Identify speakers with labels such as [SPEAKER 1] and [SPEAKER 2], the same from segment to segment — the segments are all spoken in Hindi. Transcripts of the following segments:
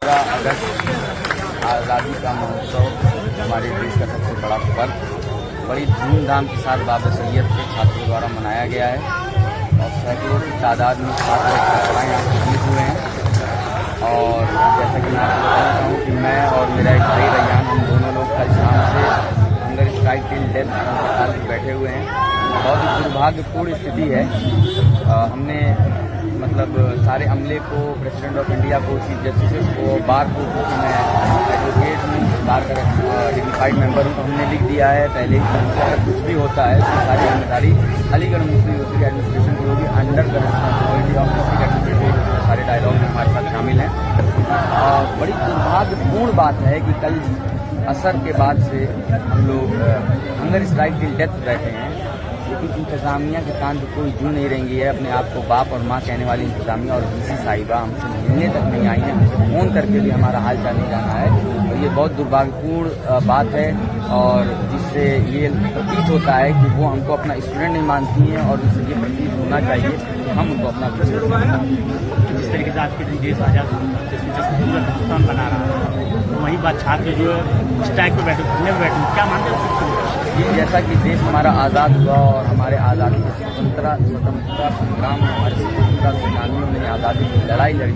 [SPEAKER 1] अगस्त आज़ादी का महोत्सव हमारे देश का सबसे बड़ा पर्व बड़ी धूमधाम के साथ बाबा सैयद के छात्रों द्वारा मनाया गया है और सैकड़ों की तादाद में छात्र छात्राएँ यहाँ शामिल हुए हैं। और जैसा कि मैं आपको बताना चाहूँ कि मैं और मेरा एक भाई रैयान, हम दोनों लोग कल शाम से हंगर स्ट्राइक टिल डेथ हड़ताल पर बैठे हुए हैं। बहुत ही दुर्भाग्यपूर्ण स्थिति है। हमने सारे अमले को, प्रेसिडेंट ऑफ इंडिया को, चीफ जस्टिस को, बार को, मैं एडवोकेट हूँ, बार का डिग्निफाइड मेंबर हूँ, तो हमने लिख दिया है पहले ही अगर कुछ भी होता है उसकी सारी जिम्मेदारी अलीगढ़ मुस्लिम यूनिवर्सिटी एडमिनिस्ट्रेशन की होगी under the responsibility of district administration. सारे डायलॉग में हमारे साथ शामिल हैं। बड़ी दुर्भाग्यपूर्ण बात है कि कल असर के बाद से हम लोग हंगर स्ट्राइक टिल डेथ बैठे हैं, लेकिन इंतजामिया के कान पे कोई जू नहीं रहेंगी है। अपने आप को बाप और माँ कहने वाली इंतजामिया और डीसी साहिबा हमसे मिलने तक नहीं आई है, हमसे फ़ोन करके भी हमारा हाल चाल नहीं जाना है। और ये बहुत दुर्भाग्यपूर्ण बात है और जिससे ये प्रतीत होता है कि वो हमको अपना स्टूडेंट नहीं मानती हैं और उससे ये प्रतीत होना चाहिए कि हम उनको अपना
[SPEAKER 2] जिस तरीके से आज के दिन देश आज़ाद पूरा हिंदुस्तान बना रहा है, तो वही बात छात्र जो है स्ट्राइक पे बैठे, धरने पे बैठे, क्या मानते हैं?
[SPEAKER 1] ये जैसा कि देश हमारा आज़ाद हुआ और हमारे आज़ादी के स्वतंत्रता संग्राम में हमारे स्वतंत्रता सेनानियों ने आज़ादी की लड़ाई लड़ी,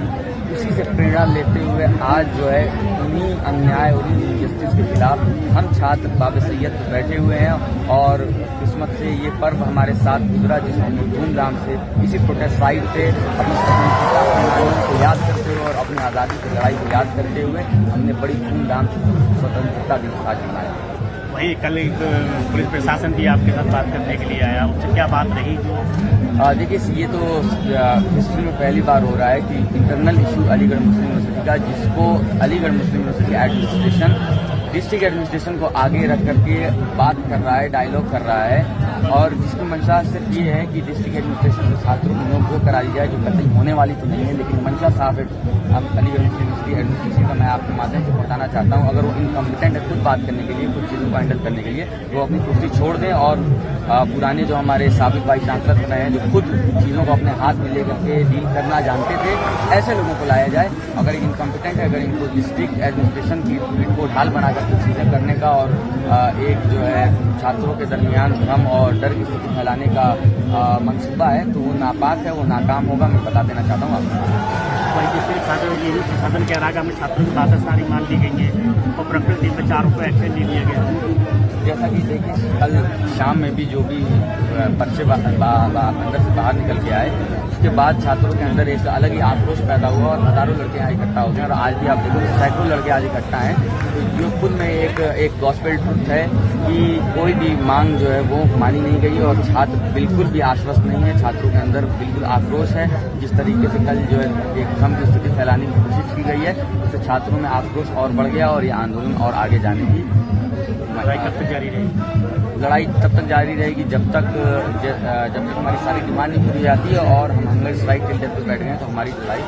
[SPEAKER 1] उसी से प्रेरणा लेते हुए आज जो है उन्हीं अन्याय और उन्हीं इनजस्टिस के खिलाफ हम छात्र बाबा सैयद पर बैठे हुए हैं। और किस्मत से ये पर्व हमारे साथ गुजरा जिसमें हम धूमधाम से इसी प्रोटेस्ट साइड से अपनी स्वतंत्रता सेनानियों को याद करते हुए और अपनी आज़ादी की लड़ाई को याद करते हुए हमने बड़ी धूमधाम से स्वतंत्रता दिवस आज मनाया।
[SPEAKER 2] वही कल एक पुलिस प्रशासन भी आपके साथ बात करने के लिए आया, उससे क्या बात रही?
[SPEAKER 1] देखिए, ये तो हिस्ट्री में पहली बार हो रहा है कि इंटरनल इशू अलीगढ़ मुस्लिम यूनिवर्सिटी का, जिसको अलीगढ़ मुस्लिम यूनिवर्सिटी एडमिनिस्ट्रेशन डिस्ट्रिक्ट एडमिनिस्ट्रेशन को आगे रख करके बात कर रहा है, डायलॉग कर रहा है। और जिसकी मंशा सिर्फ ये है कि डिस्ट्रिक्ट एडमिनिस्ट्रेशन के छात्रों की नोक झोंक करा दी जाए, जो कतई होने वाली तो नहीं है, लेकिन मंशा साफ है। अब अलीगढ़ मुस्लिम यूनिवर्सिटी एडमिनिस्ट्रेशन का मैं आपके माध्यम से बताना चाहता हूँ, अगर वो इनकम्पिटेंट है खुद बात करने के लिए, कुछ चीज़ों को हैंडल करने के लिए, वो अपनी कुर्सी छोड़ दें और पुराने जो हमारे साबिक वाइस चांसलर रहे हैं, जो खुद चीज़ों को अपने हाथ में लेकर के डील करना जानते थे, ऐसे लोगों को लाया जाए। अगर इनकम्पिटेंट है, अगर इनको डिस्ट्रिक्ट एडमिनिस्ट्रेशन की पीठ को ढाल बनाकर कुछ चीज़ें करने का और एक जो है छात्रों के दरमियान भ्रम और डर की स्थिति फैलाने का मंसूबा है, तो वो नापाक है, वो नाकाम होगा। मैं बता देना चाहता हूँ आपको।
[SPEAKER 2] वही जिससे छात्रों ये भी प्रशासन कह रहा है कि हमें छात्रों की बातें सारी मान ली गई है और प्रकृति पर 4 को एक्शन ले लिया गया।
[SPEAKER 1] जैसा कि देखिए, कल शाम में भी जो भी पर्चे अंदर से बाहर निकल के आए, उसके बाद छात्रों के अंदर एक अलग ही आक्रोश पैदा हुआ और हज़ारों लड़के यहाँ इकट्ठा हो गए। और आज भी आप देखो सैकड़ों लड़के आज इकट्ठा हैं, तो जो खुद में एक गॉस्पेल ट्रुथ है कि कोई भी मांग जो है वो मानी नहीं गई और छात्र बिल्कुल भी आश्वस्त नहीं है। छात्रों के अंदर बिल्कुल आक्रोश है। जिस तरीके से कल जो है एक भ्रम की स्थिति फैलाने की कोशिश की गई है, उससे छात्रों में आक्रोश और बढ़ गया और ये आंदोलन और आगे जाने की
[SPEAKER 2] लड़ाई कब तक जारी रहेगी?
[SPEAKER 1] लड़ाई तब तक जारी रहेगी जब तक हमारी सारी डिमांड नहीं पूरी जाती है और हम हंगर स्ट्राइक टिल डेथ पे बैठ गए हैं, तो हमारी लड़ाई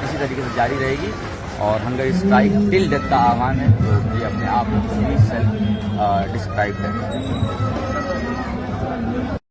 [SPEAKER 1] इसी तरीके से जारी रहेगी। और हंगर स्ट्राइक टिल डेथ का आह्वान है, तो ये अपने आप को सेल्फ डिस्क्राइब है।